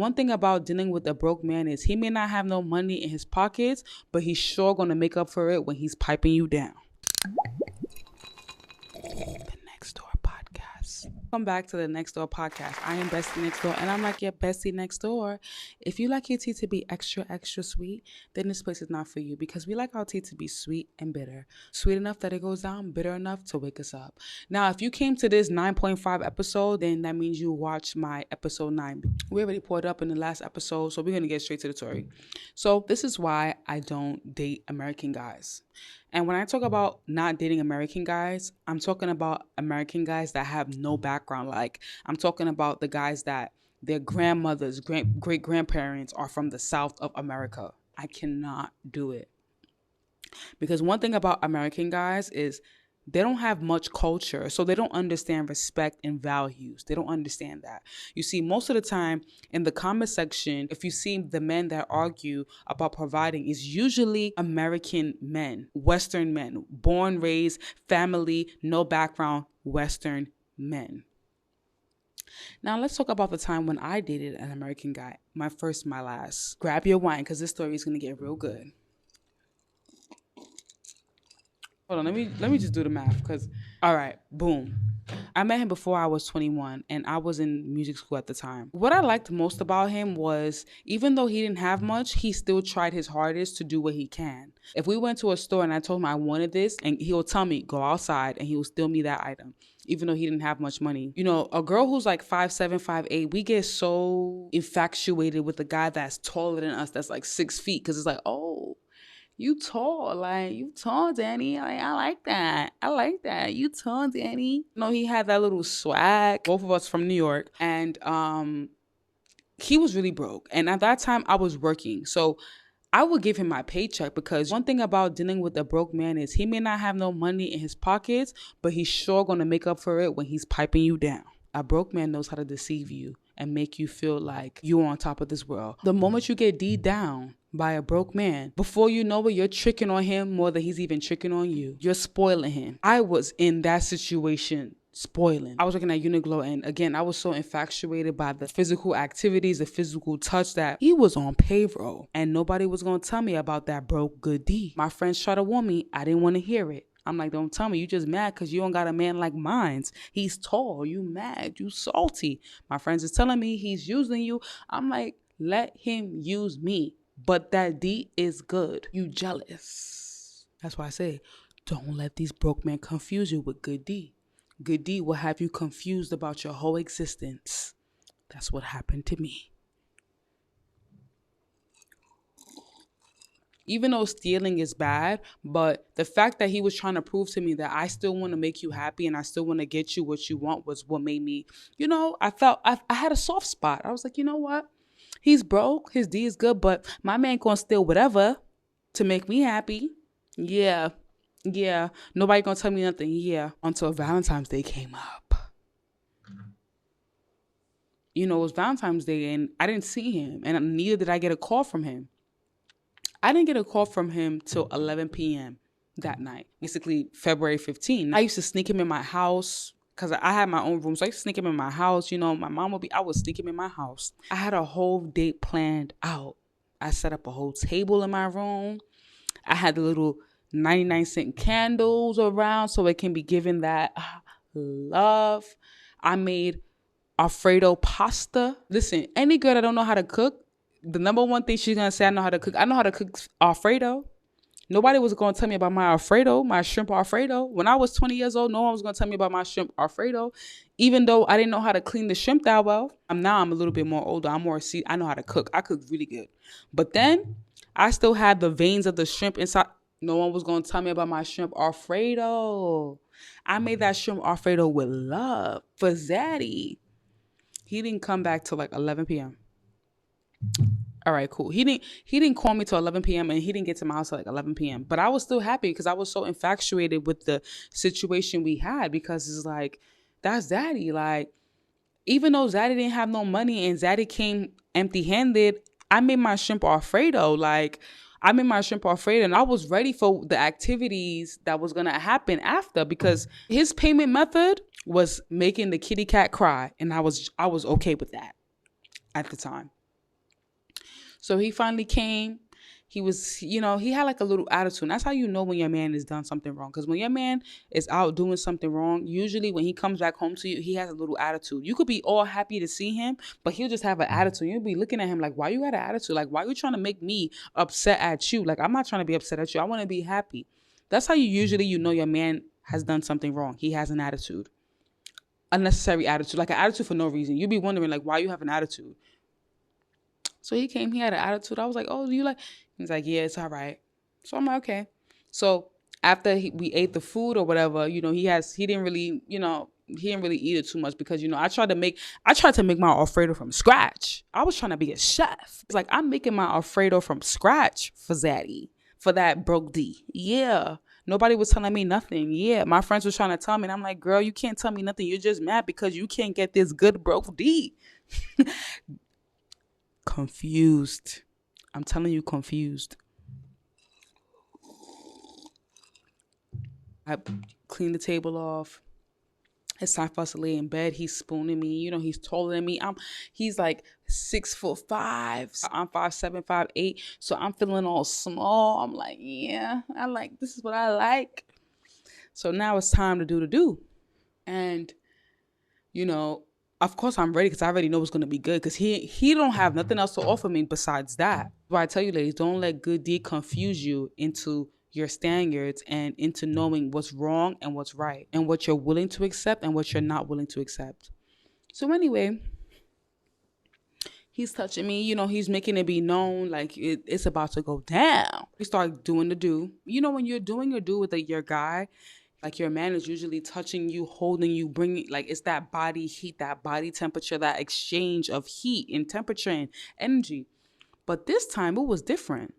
One thing about dealing with a broke man is he may not have no money in his pockets, but he's sure going to make up for it when he's piping you down. The Next Door Podcast. Welcome back to the Next Door Podcast. I am Bestie Next Door, and I'm like your bestie next door. If you like your tea to be extra, extra sweet, then this place is not for you, because we like our tea to be sweet and bitter. Sweet enough that it goes down, bitter enough to wake us up. Now, if you came to this 9.5 episode, then that means you watched my episode 9. We already poured up in the last episode, so we're going to get straight to the story. So this is why I don't date American guys. And when I talk about not dating American guys, I'm talking about American guys that have no background. Like, I'm talking about the guys that their grandmothers, great-grandparents are from the South of America. I cannot do it. Because one thing about American guys is they don't have much culture, so they don't understand respect and values. They don't understand that. You see, most of the time in the comment section, if you see the men that argue about providing, is usually American men, Western men, born, raised, family, no background, Western men. Now, let's talk about the time when I dated an American guy. My first, my last. Grab your wine, because this story is going to get real good. Hold on, let me just do the math, because, all right, boom. I met him before I was 21, and I was in music school at the time. What I liked most about him was, even though he didn't have much, he still tried his hardest to do what he can. If we went to a store and I told him I wanted this, and he'll tell me, go outside, and he will steal me that item, even though he didn't have much money. You know, a girl who's like 5'7", 5'8", we get so infatuated with a guy that's taller than us, that's like 6 feet, because it's like, oh, you tall, Danny. I like that. You tall, Danny. You know, he had that little swag. Both of us from New York. And he was really broke. And at that time, I was working. So I would give him my paycheck, because one thing about dealing with a broke man is he may not have no money in his pockets, but he's sure going to make up for it when he's piping you down. A broke man knows how to deceive you and make you feel like you're on top of this world. The moment you get D down by a broke man, before you know it, you're tricking on him more than he's even tricking on you. You're spoiling him. I was in that situation, spoiling. I was working at Uniqlo, and again, I was so infatuated by the physical activities, the physical touch, that he was on payroll, and nobody was going to tell me about that broke good D. My friends tried to warn me. I didn't want to hear it. I'm like, don't tell me. You just mad because you don't got a man like mine. He's tall. You mad. You salty. My friends is telling me he's using you. I'm like, let him use me. But that D is good. You jealous. That's why I say, don't let these broke men confuse you with good D. Good D will have you confused about your whole existence. That's what happened to me. Even though stealing is bad, but the fact that he was trying to prove to me that I still want to make you happy and I still want to get you what you want was what made me, you know, I had a soft spot. I was like, you know what? He's broke. His D is good, but my man gonna steal whatever to make me happy. Yeah. Nobody gonna tell me nothing. Yeah. Until Valentine's Day came up. You know, it was Valentine's Day and I didn't see him, and neither did I get a call from him. I didn't get a call from him till 11 p.m. that night, basically February 15th. I used to sneak him in my house because I had my own room. So I used to sneak him in my house. You know, my mom I would sneak him in my house. I had a whole date planned out. I set up a whole table in my room. I had the little 99-cent candles around so it can be given that love. I made Alfredo pasta. Listen, any girl that don't know how to cook, the number one thing she's going to say, I know how to cook. I know how to cook Alfredo. Nobody was going to tell me about my Alfredo, my shrimp Alfredo. When I was 20 years old, no one was going to tell me about my shrimp Alfredo, even though I didn't know how to clean the shrimp that well. Now I'm a little bit more older. I know how to cook. I cook really good. But then I still had the veins of the shrimp inside. No one was going to tell me about my shrimp Alfredo. I made that shrimp Alfredo with love for Zaddy. He didn't come back till like 11 p.m. All right, cool. He didn't call me till 11 p.m. and he didn't get to my house till like 11 p.m. But I was still happy because I was so infatuated with the situation we had, because it's like, that's Zaddy. Like, even though Zaddy didn't have no money and Zaddy came empty-handed, I made my shrimp Alfredo. And I was ready for the activities that was going to happen after, because his payment method was making the kitty cat cry. And I was okay with that at the time. So he finally came. He was, he had like a little attitude. And that's how you know when your man has done something wrong. Because when your man is out doing something wrong, usually when he comes back home to you, he has a little attitude. You could be all happy to see him, but he'll just have an attitude. You'll be looking at him like, why you got an attitude? Like, why are you trying to make me upset at you? Like, I'm not trying to be upset at you. I want to be happy. That's how you know your man has done something wrong. He has an attitude. Unnecessary attitude. Like an attitude for no reason. You'd be wondering, like, why you have an attitude? So he came, he had an attitude. I was like, oh, do you like? He's like, yeah, it's all right. So I'm like, okay. So after we ate the food or whatever, he didn't really eat it too much because, I tried to make my Alfredo from scratch. I was trying to be a chef. It's like, I'm making my Alfredo from scratch for Zaddy, for that broke D. Yeah. Nobody was telling me nothing. Yeah. My friends were trying to tell me. And I'm like, girl, you can't tell me nothing. You're just mad because you can't get this good broke D. Confused. I'm telling you, confused. I cleaned the table off. It's time for us to lay in bed. He's spooning me. He's taller than me. He's like 6'5". I'm 5'7", 5'8". So I'm feeling all small. I'm like, yeah, this is what I like. So now it's time to do the do. And, of course I'm ready because I already know it's going to be good because he don't have nothing else to offer me besides that. But I tell you, ladies, don't let good deed confuse you into your standards and into knowing what's wrong and what's right and what you're willing to accept and what you're not willing to accept. So anyway, he's touching me, he's making it be known like it's about to go down. We start doing the do. When you're doing your do with your guy, like your man is usually touching you, holding you, bringing, like it's that body heat, that body temperature, that exchange of heat and temperature and energy. But this time it was different.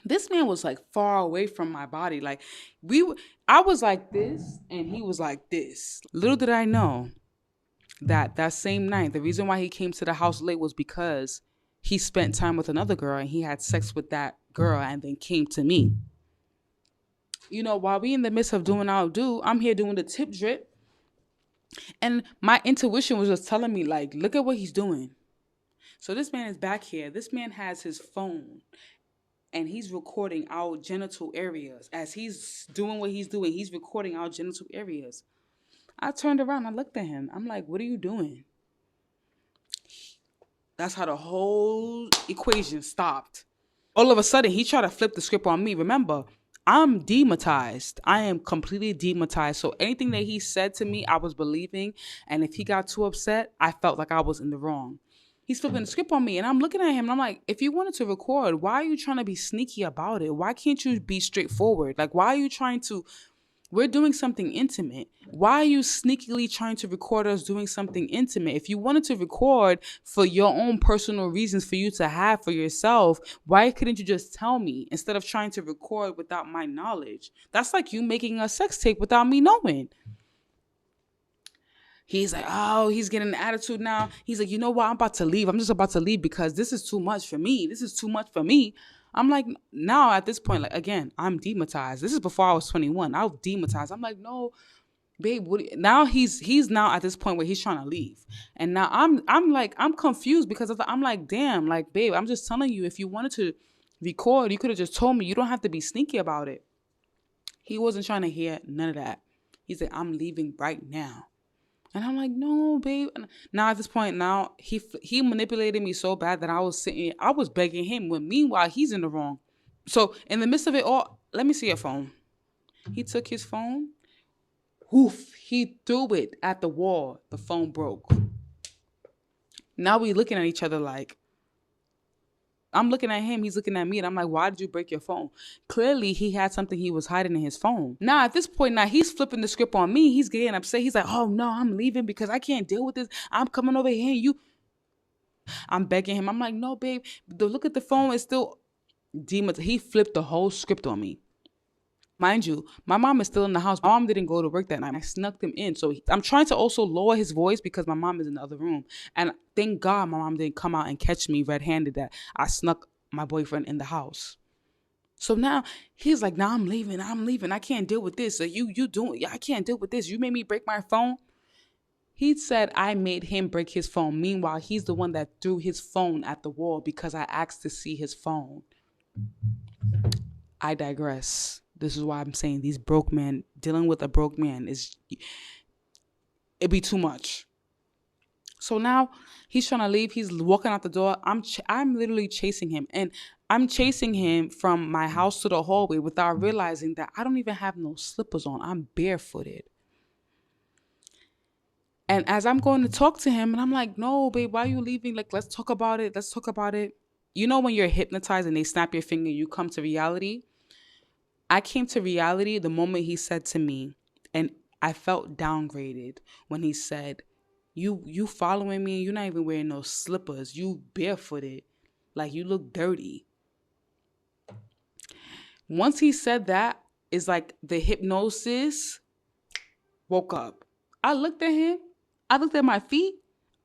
This man was like far away from my body. Like I was like this and he was like this. Little did I know that same night, the reason why he came to the house late was because he spent time with another girl and he had sex with that girl and then came to me. While we in the midst of doing our do, I'm here doing the tip drip. And my intuition was just telling me, like, look at what he's doing. So this man is back here. This man has his phone. And he's recording our genital areas. As he's doing what he's doing, he's recording our genital areas. I turned around. I looked at him. I'm like, what are you doing? That's how the whole equation stopped. All of a sudden, he tried to flip the script on me. Remember, I'm demonetized. I am completely demonetized. So anything that he said to me, I was believing. And if he got too upset, I felt like I was in the wrong. He's flipping the script on me. And I'm looking at him and I'm like, if you wanted to record, why are you trying to be sneaky about it? Why can't you be straightforward? Like, why are you trying to... We're doing something intimate. Why are you sneakily trying to record us doing something intimate? If you wanted to record for your own personal reasons for you to have for yourself, why couldn't you just tell me instead of trying to record without my knowledge? That's like you making a sex tape without me knowing. He's like, oh, he's getting an attitude now. He's like, you know what? I'm about to leave. I'm just about to leave because this is too much for me. This is too much for me. I'm like, now at this point, like, again, I'm demonetized. This is before I was 21. I was demonetized. I'm like, no, babe. Now he's now at this point where he's trying to leave. And now I'm like, I'm confused because I'm like, damn, like, babe, I'm just telling you, if you wanted to record, you could have just told me. You don't have to be sneaky about it. He wasn't trying to hear none of that. He said, I'm leaving right now. And I'm like, no, babe. Now at this point, now he manipulated me so bad that I was begging him when meanwhile he's in the wrong. So in the midst of it all, let me see your phone. He took his phone. Woof, he threw it at the wall. The phone broke. Now we looking at each other like, I'm looking at him, he's looking at me, and I'm like, why did you break your phone? Clearly, he had something he was hiding in his phone. Now, at this point, now he's flipping the script on me. He's getting upset. He's like, oh, no, I'm leaving because I can't deal with this. I'm coming over here. I'm begging him. I'm like, no, babe, look at the phone. It's still demonetized. He flipped the whole script on me. Mind you, my mom is still in the house. My mom didn't go to work that night. I snuck him in. So I'm trying to also lower his voice because my mom is in the other room. And thank God my mom didn't come out and catch me red-handed that I snuck my boyfriend in the house. So now he's like, nah, I'm leaving. I can't deal with this. So I can't deal with this. You made me break my phone. He said I made him break his phone. Meanwhile, he's the one that threw his phone at the wall because I asked to see his phone. I digress. This is why I'm saying these broke men, dealing with a broke man it'd be too much. So now he's trying to leave. He's walking out the door. I'm literally chasing him. And I'm chasing him from my house to the hallway without realizing that I don't even have no slippers on. I'm barefooted. And as I'm going to talk to him, and I'm like, no, babe, why are you leaving? Like, let's talk about it. Let's talk about it. You know when you're hypnotized and they snap your finger, you come to reality? I came to reality the moment he said to me, and I felt downgraded when he said, you following me, you're not even wearing no slippers. You barefooted. Like, you look dirty. Once he said that, it's like the hypnosis woke up. I looked at him. I looked at my feet.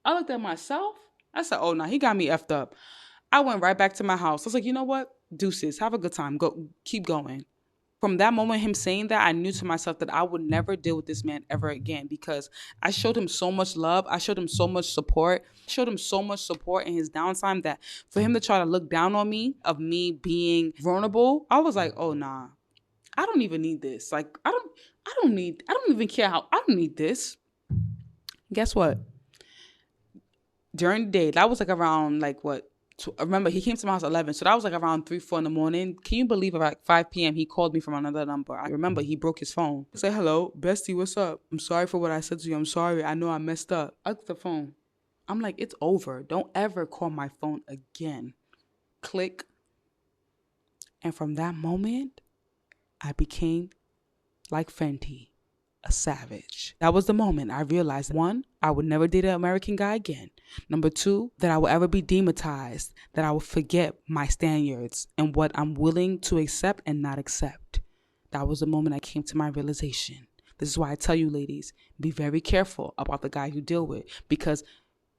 I looked at myself. I said, oh, no, he got me effed up. I went right back to my house. I was like, you know what? Deuces. Have a good time. Go. Keep going. From that moment, him saying that, I knew to myself that I would never deal with this man ever again because I showed him so much love. I showed him so much support. I showed him so much support in his downtime that for him to try to look down on me, of me being vulnerable, I was like, oh, nah, I don't even need this. Like, I don't even care I don't need this. Guess what? During the day, that was like around remember, he came to my house at 11. So that was like around 3, 4 in the morning. Can you believe about 5 p.m. he called me from another number? I remember he broke his phone. He said, hello, bestie, what's up? I'm sorry for what I said to you. I'm sorry. I know I messed up. I took the phone. I'm like, it's over. Don't ever call my phone again. Click. And from that moment, I became like Fenty, a savage. That was the moment I realized, 1, I would never date an American guy again. Number 2, that I will ever be demonetized, that I will forget my standards and what I'm willing to accept and not accept. That was the moment I came to my realization. This is why I tell you, ladies, be very careful about the guy you deal with, because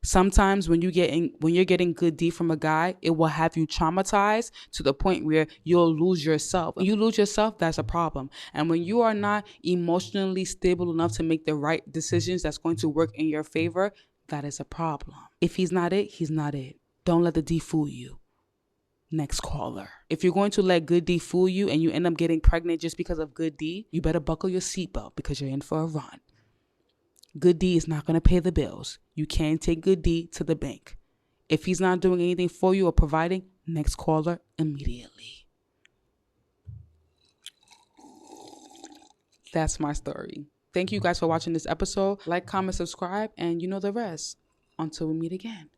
sometimes when you're getting good D from a guy, it will have you traumatized to the point where you'll lose yourself. When you lose yourself, that's a problem. And when you are not emotionally stable enough to make the right decisions that's going to work in your favor, that is a problem. If he's not it, he's not it. Don't let the D fool you. Next caller. If you're going to let good D fool you and you end up getting pregnant just because of good D, you better buckle your seatbelt because you're in for a run. Good D is not going to pay the bills. You can't take good D to the bank. If he's not doing anything for you or providing, next caller immediately. That's my story. Thank you guys for watching this episode. Like, comment, subscribe, and you know the rest. Until we meet again.